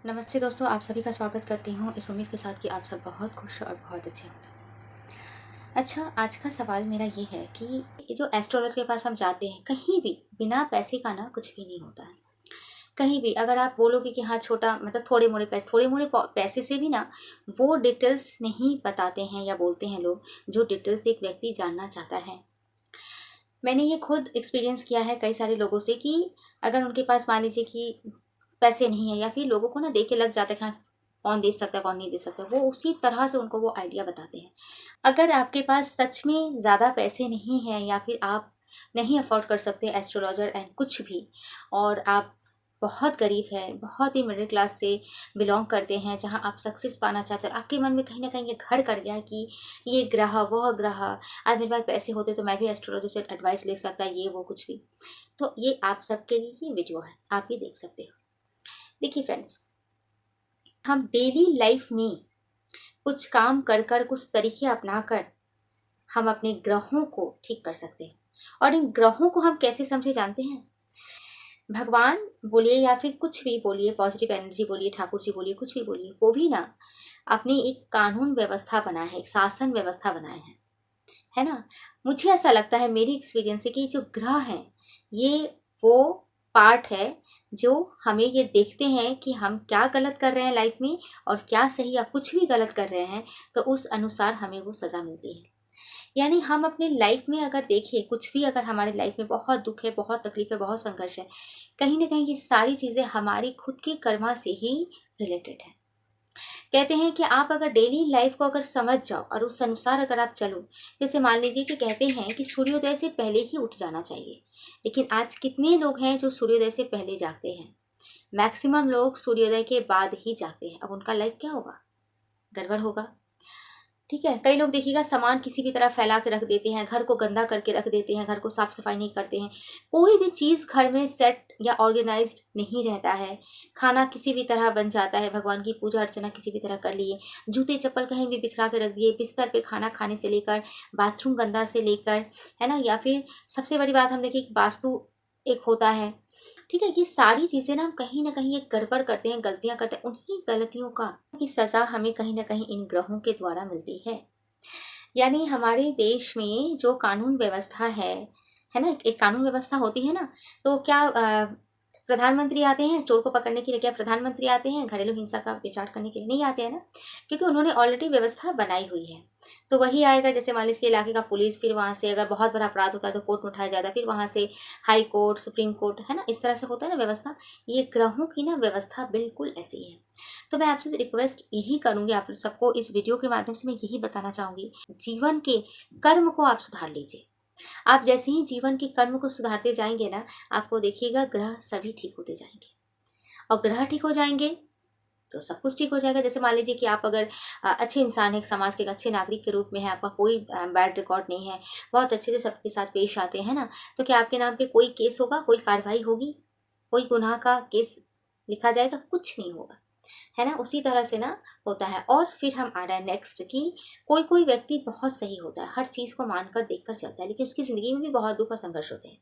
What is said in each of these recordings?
नमस्ते दोस्तों, आप सभी का स्वागत करती हूँ इस उम्मीद के साथ कि आप सब बहुत खुश और बहुत अच्छे होंगे। अच्छा, आज का सवाल मेरा ये है कि ये जो एस्ट्रोलॉजी के पास हम जाते हैं, कहीं भी बिना पैसे का ना कुछ भी नहीं होता है। कहीं भी अगर आप बोलोगे कि हाँ छोटा मतलब थोड़े मोड़े पैसे से भी ना वो डिटेल्स नहीं बताते हैं या बोलते हैं लोग जो डिटेल्स एक व्यक्ति जानना चाहता है। मैंने ये खुद एक्सपीरियंस किया है कई सारे लोगों से कि अगर उनके पास मान लीजिए कि पैसे नहीं है या फिर लोगों को ना देख के लग जाता है कि हाँ कौन दे सकता है कौन नहीं दे सकता, वो उसी तरह से उनको वो आइडिया बताते हैं। अगर आपके पास सच में ज़्यादा पैसे नहीं हैं या फिर आप नहीं अफोर्ड कर सकते एस्ट्रोलॉजर एंड कुछ भी, और आप बहुत गरीब है, बहुत ही मिडिल क्लास से बिलोंग करते हैं, जहां आप सक्सेस पाना चाहते हैं, आपके मन में कहीं ना कहीं ये घर कर गया कि ये ग्रह वह ग्रह, आज मेरे पास पैसे होते तो मैं भी एस्ट्रोलॉजर से एडवाइस ले सकता, ये वो कुछ भी, तो ये आप सबके लिए ही वीडियो है, आप ये देख सकते हो। देखिए फ्रेंड्स, हम डेली लाइफ में कुछ काम कर कर कुछ तरीके अपना कर हम अपने ग्रहों को ठीक कर सकते हैं। और इन ग्रहों को हम कैसे समझे जानते हैं? भगवान बोलिए या फिर कुछ भी बोलिए, पॉजिटिव एनर्जी बोलिए, ठाकुर जी बोलिए, कुछ भी बोलिए, वो भी ना अपनी एक कानून व्यवस्था बनाए हैं, एक शासन व्यवस्था बनाए हैं, है ना। मुझे ऐसा लगता है मेरी एक्सपीरियंस से कि जो ग्रह हैं ये वो पार्ट है जो हमें ये देखते हैं कि हम क्या गलत कर रहे हैं लाइफ में और क्या सही, या कुछ भी गलत कर रहे हैं तो उस अनुसार हमें वो सज़ा मिलती है। यानी हम अपनी लाइफ में अगर देखिए, कुछ भी अगर हमारी लाइफ में बहुत दुख है, बहुत तकलीफ है, बहुत संघर्ष है, कहीं ना कहीं ये सारी चीज़ें हमारी खुद की कर्मा से ही रिलेटेड है। कहते हैं कि आप अगर डेली लाइफ को अगर समझ जाओ और उस अनुसार अगर आप चलो, जैसे मान लीजिए कि कहते हैं कि सूर्योदय से पहले ही उठ जाना चाहिए, लेकिन आज कितने लोग हैं जो सूर्योदय से पहले जागते हैं? मैक्सिमम लोग सूर्योदय के बाद ही जागते हैं। अब उनका लाइफ क्या होगा? गड़बड़ होगा। ठीक है, कई लोग देखिएगा सामान किसी भी तरह फैला के रख देते हैं, घर को गंदा करके रख देते हैं, घर को साफ सफाई नहीं करते हैं, कोई भी चीज़ घर में सेट या ऑर्गेनाइज्ड नहीं रहता है। खाना किसी भी तरह बन जाता है, भगवान की पूजा अर्चना किसी भी तरह कर लिए, जूते चप्पल कहीं भी बिखरा के रख दिए, बिस्तर पे खाना खाने से लेकर बाथरूम गंदा से लेकर, है ना, या फिर सबसे बड़ी बात हम देखिए वास्तु एक होता है। ठीक है, ये सारी चीज़ें ना कहीं एक गड़बड़ करते हैं, गलतियां करते हैं, उन्हीं गलतियों का की सज़ा हमें कहीं ना कहीं इन ग्रहों के द्वारा मिलती है। यानी हमारे देश में जो कानून व्यवस्था है ना, एक कानून व्यवस्था होती है ना, तो क्या प्रधानमंत्री आते हैं चोर को पकड़ने के लिए? क्या प्रधानमंत्री आते हैं घरेलू हिंसा का विचार करने के लिए? नहीं आते हैं ना, क्योंकि उन्होंने ऑलरेडी व्यवस्था बनाई हुई है। तो वही आएगा, जैसे मान लीजिए इलाके का पुलिस, फिर वहाँ से अगर बहुत बड़ा अपराध होता है तो कोर्ट में उठाया जाता है, फिर वहाँ से हाई कोर्ट, सुप्रीम कोर्ट, है ना, इस तरह से होता है ना व्यवस्था। ये ग्रहों की ना व्यवस्था बिल्कुल ऐसी ही है। तो मैं आपसे रिक्वेस्ट यही करूंगी, आप सबको इस वीडियो के माध्यम से मैं यही बताना चाहूंगी, जीवन के कर्म को आप सुधार लीजिए। आप जैसे ही जीवन के कर्म को सुधारते जाएंगे ना, आपको देखिएगा ग्रह सभी ठीक होते जाएंगे, और ग्रह ठीक हो जाएंगे तो सब कुछ ठीक हो जाएगा। जैसे मान लीजिए कि आप अगर अच्छे इंसान है, समाज के एक अच्छे नागरिक के रूप में है, आपका कोई बैड रिकॉर्ड नहीं है, बहुत अच्छे से सबके साथ पेश आते हैं ना, तो क्या आपके नाम पे कोई केस होगा, कोई कार्रवाई होगी, कोई गुनाह का केस लिखा जाएगा? कुछ नहीं होगा, है ना। उसी तरह से ना होता है। और फिर हम आ रहे हैं नेक्स्ट कि कोई कोई व्यक्ति बहुत सही होता है, हर चीज़ को मानकर देखकर चलता है, लेकिन उसकी ज़िंदगी में भी बहुत दुख और संघर्ष होते हैं।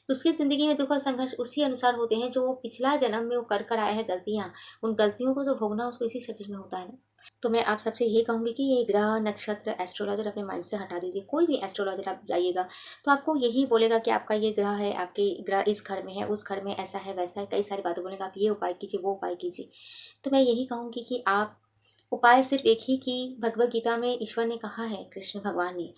तो उसकी ज़िंदगी में दुख और संघर्ष उसी अनुसार होते हैं जो वो पिछला जन्म में वो कर आया है गलतियाँ, उन गलतियों को तो भोगना उसको इसी शरीर में होता है ना। तो मैं आप सबसे यही कहूँगी कि ये ग्रह नक्षत्र एस्ट्रोलॉजर अपने माइंड से हटा दीजिए। कोई भी एस्ट्रोलॉजर आप जाइएगा तो आपको यही बोलेगा कि आपका ये ग्रह है, आपके ग्रह इस घर में है, उस घर में ऐसा है वैसा है, कई सारी बातें बोलेगा, आप ये उपाय कीजिए वो उपाय कीजिए। तो मैं यही कहूँगी कि आप उपाय सिर्फ एक ही की भगवत गीता में ईश्वर ने कहा है, कृष्ण भगवान ने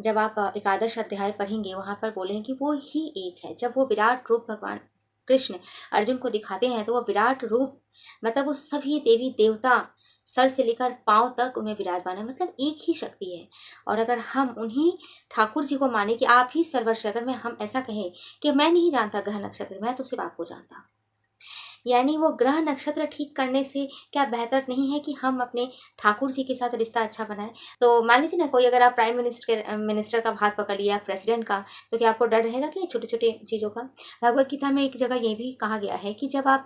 जब आप एकादश अध्याय पढ़ेंगे वहाँ पर बोले हैं कि वो ही एक है। जब वो विराट रूप भगवान कृष्ण अर्जुन को दिखाते हैं तो वो विराट रूप मतलब वो सभी देवी देवता सर से लेकर पांव तक उन्हें विराजमान है, मतलब एक ही शक्ति है। और अगर हम उन्हीं ठाकुर जी को माने कि आप ही सर्वस्व, अगर मैं हम ऐसा कहें कि मैं नहीं जानता ग्रह नक्षत्र, मैं तो सिर्फ आपको जानता, यानी वो ग्रह नक्षत्र ठीक करने से क्या बेहतर नहीं है कि हम अपने ठाकुर जी के साथ रिश्ता अच्छा बनाएं? तो मान लीजिए ना, कोई अगर आप प्राइम मिनिस्टर का हाथ पकड़ लिया, प्रेसिडेंट का, तो क्या आपको डर रहेगा कि छोटे छोटे चीज़ों का? भगवत गीता में एक जगह ये भी कहा गया है कि जब आप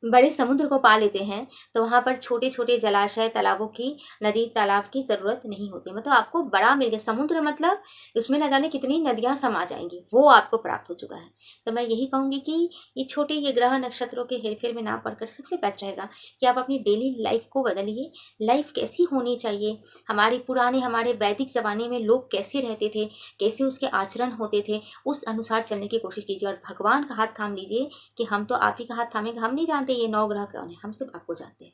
बड़े समुद्र को पा लेते हैं, तो वहाँ पर छोटे-छोटे जलाशय, तालाबों की, नदी, तालाब की ज़रूरत नहीं होती। मतलब आपको बड़ा मिल गया, समुद्र मतलब उसमें ना जाने कितनी नदियाँ समा जाएँगी, वो आपको प्राप्त हो चुका है। तो मैं यही कहूँगी कि ये छोटे ये ग्रह नक्षत्रों के हेर-फेर में ना पड़कर सबसे बेस्ट रहेगा कि आप अपनी डेली लाइफ़ को बदलिए। लाइफ़ कैसी होनी चाहिए, हमारे वैदिक ज़माने में लोग कैसे रहते थे, कैसे उसके आचरण होते थे, उस अनुसार चलने की कोशिश कीजिए और भगवान का हाथ थाम लीजिए कि हम तो आप ही का हाथ थामेंगे, हम नहीं जानते ये 9 ग्रह कौन है, हम सिर्फ आपको जानते हैं।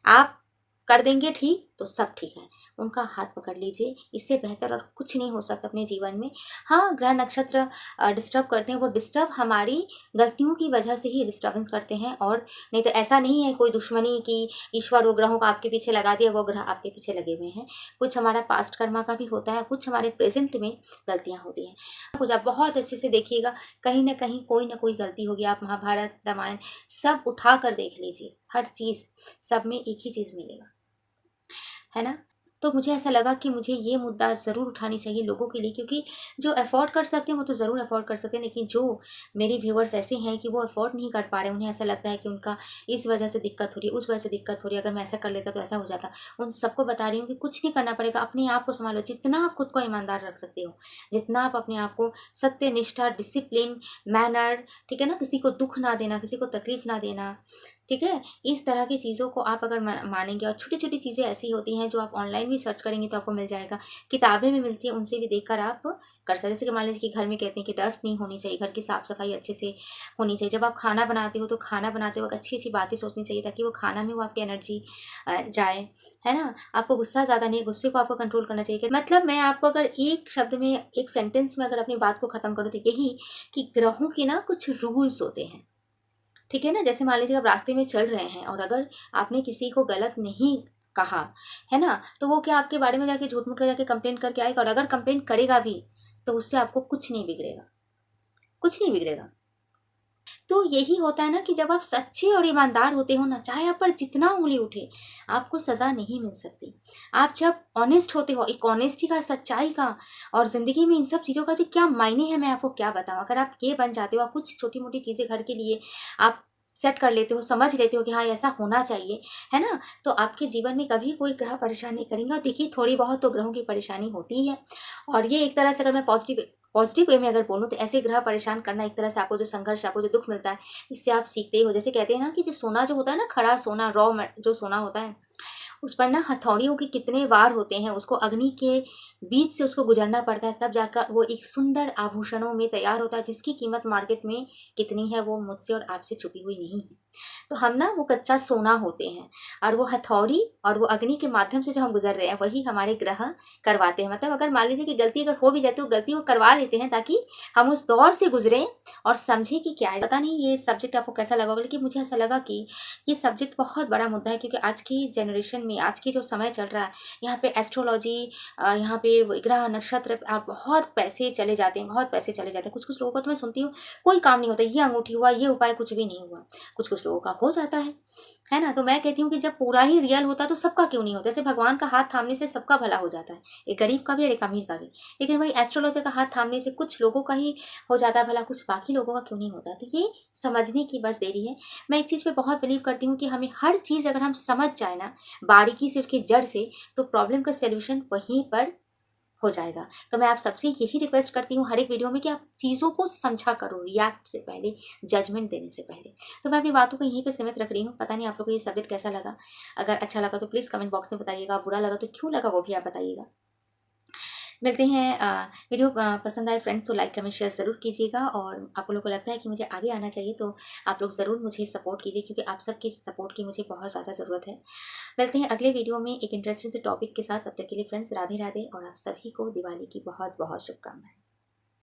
आप कर देंगे ठीक तो सब ठीक है। उनका हाथ पकड़ लीजिए, इससे बेहतर और कुछ नहीं हो सकता अपने जीवन में। हाँ, ग्रह नक्षत्र डिस्टर्ब करते हैं, वो डिस्टर्ब हमारी गलतियों की वजह से ही डिस्टर्बेंस करते हैं, और नहीं तो ऐसा नहीं है कोई दुश्मनी कि ईश्वर वो ग्रहों को आपके पीछे लगा दिया, वो ग्रह आपके पीछे लगे हुए हैं। कुछ हमारा पास्ट कर्मा का भी होता है, कुछ हमारे प्रेज़ेंट में गलतियाँ होती हैं। कुछ आप बहुत अच्छे से देखिएगा, कहीं न कहीं कोई न कोई गलती होगी। आप महाभारत, रामायण सब उठा कर देख लीजिए, हर चीज़, सब में एक ही चीज़ मिलेगा। है ना? तो मुझे ऐसा लगा कि मुझे ये मुद्दा ज़रूर उठानी चाहिए लोगों के लिए, क्योंकि जो अफ़ोर्ड कर सकते हैं वो तो ज़रूर अफ़ोर्ड कर सकते हैं, लेकिन जो मेरे व्यूअर्स ऐसे हैं कि वो अफ़ोर्ड नहीं कर पा रहे, उन्हें ऐसा लगता है कि उनका इस वजह से दिक्कत हो रही है, उस वजह से दिक्कत हो रही है, अगर मैं ऐसा कर लेता तो ऐसा हो जाता। उन सबको बता रही हूँ कि कुछ नहीं करना पड़ेगा, अपने आप को सँभालो, जितना आप खुद को ईमानदार रख सकते हो, जितना आप अपने आप को सत्य, निष्ठा, डिसिप्लिन, मैनर, ठीक है ना? किसी को दुःख ना देना, किसी को तकलीफ़ ना देना, ठीक है? इस तरह की चीज़ों को आप अगर मानेंगे, और छोटी-छोटी चीज़ें ऐसी होती हैं जो आप ऑनलाइन भी सर्च करेंगे तो आपको मिल जाएगा। किताबें भी मिलती हैं, उनसे भी देखकर आप कर सकते हैं। जैसे कि मान लीजिए कि घर में कहते हैं कि डस्ट नहीं होनी चाहिए, घर की साफ-सफाई अच्छे से होनी चाहिए। जब आप खाना बनाते हो तो खाना बनाते वक़्त अच्छी-अच्छी बातें सोचनी चाहिए, ताकि वो खाना में वो आपकी एनर्जी जाए, है ना? आपको गुस्सा ज़्यादा नहीं, गुस्से को आपको कंट्रोल करना चाहिए। मतलब मैं आपको अगर एक शब्द में, एक सेंटेंस में अगर अपनी बात को ख़त्म करूँ तो यही कि ग्रहों के ना कुछ रूल्स होते हैं। ठीक है ना? जैसे मान लीजिए आप रास्ते में चल रहे हैं और अगर आपने किसी को गलत नहीं कहा, है ना? तो वो क्या आपके बारे में जाके झूठ-मूठ के जाके कंप्लेंट करके आएगा, और अगर कंप्लेंट करेगा भी, तो उससे आपको कुछ नहीं बिगड़ेगा, कुछ नहीं बिगड़ेगा। तो यही होता है ना कि जब आप सच्चे और ईमानदार होते हो ना, चाहे आप पर जितना उँगली उठे, आपको सज़ा नहीं मिल सकती। आप जब ऑनेस्ट होते हो, एक ऑनेस्टी का, सच्चाई का, और ज़िंदगी में इन सब चीज़ों का जो क्या मायने हैं मैं आपको क्या बताऊँ। अगर आप ये बन जाते हो, आप कुछ छोटी-मोटी चीज़ें घर के लिए आप सेट कर लेते हो, समझ लेते हो कि हाँ, ऐसा होना चाहिए, है ना? तो आपके जीवन में कभी कोई ग्रह परेशान नहीं करेंगे, और देखिए थोड़ी बहुत तो ग्रहों की परेशानी होती ही है। और ये एक तरह से अगर मैं पॉजिटिव वे में अगर बोलूँ तो ऐसे ग्रह परेशान करना एक तरह से आपको जो संघर्ष, आपको जो दुःख मिलता है, इससे आप सीखते ही हो। जैसे कहते हैं ना कि जो सोना जो होता है ना, खड़ा सोना, जो सोना होता है, उस पर ना हथौड़ियों के कितने वार होते हैं, उसको अग्नि के बीच से उसको गुजरना पड़ता है, तब जाकर वो एक सुंदर आभूषणों में तैयार होता है, जिसकी कीमत मार्केट में कितनी है वो मुझसे और आपसे छुपी हुई नहीं है। तो हम ना वो कच्चा सोना होते हैं, और वो हथौड़ी और वो अग्नि के माध्यम से जो हम गुजर रहे हैं, वही हमारे ग्रह करवाते हैं। मतलब अगर मान लीजिए कि गलती अगर हो भी जाती है, वो गलती वो करवा लेते हैं, ताकि हम उस दौर से गुजरें और समझें कि क्या है। पता नहीं ये सब्जेक्ट आपको कैसा लगा होगा, लेकिन मुझे ऐसा लगा कि ये सब्जेक्ट बहुत बड़ा मुद्दा है, क्योंकि आज की जनरेशन में, आज की जो समय चल रहा है, यहाँ पे एस्ट्रोलॉजी, यहाँ पे ग्रह नक्षत्र बहुत पैसे चले जाते हैं, बहुत पैसे चले जाते हैं। कुछ कुछ लोगों को तो मैं सुनती हूँ कोई काम नहीं होता, ये अंगूठी हुआ, ये उपाय, कुछ भी नहीं हुआ। कुछ कुछ लोगों का हो जाता है ना? तो मैं कहती हूँ कि जब पूरा ही रियल होता तो सबका क्यों नहीं होता? जैसे भगवान का हाथ थामने से सबका भला हो जाता है, एक गरीब का भी और एक अमीर का भी। लेकिन वही एस्ट्रोलॉजर का हाथ थामने से कुछ लोगों का ही हो जाता है भला, कुछ बाकी लोगों का क्यों नहीं होता? तो ये समझने की बस देरी है। मैं एक चीज़ पे बहुत बिलीव करती हूँ कि हमें हर चीज़ अगर हम समझ जाए ना, बारीकी से, उसकी जड़ से, तो प्रॉब्लम का सॉल्यूशन वहीं पर हो जाएगा। तो मैं आप सबसे यही रिक्वेस्ट करती हूँ हर एक वीडियो में कि आप चीज़ों को समझा करो, रिएक्ट से पहले, जजमेंट देने से पहले। तो मैं अपनी बातों को यहीं पे सीमित रख रही हूँ। पता नहीं आप लोगों को ये सब्जेक्ट कैसा लगा? अगर अच्छा लगा तो प्लीज़ कमेंट बॉक्स में बताइएगा, बुरा लगा तो क्यों लगा वो भी आप बताइएगा। मिलते हैं, वीडियो पसंद आए फ्रेंड्स तो लाइक कमेंट शेयर ज़रूर कीजिएगा, और आप लोगों को लगता है कि मुझे आगे आना चाहिए तो आप लोग ज़रूर मुझे सपोर्ट कीजिए, क्योंकि आप सबकी सपोर्ट की मुझे बहुत ज़्यादा ज़रूरत है। मिलते हैं अगले वीडियो में एक इंटरेस्टिंग से टॉपिक के साथ। तब तक के लिए फ्रेंड्स राधे राधे, और आप सभी को दिवाली की बहुत बहुत शुभकामनाएं।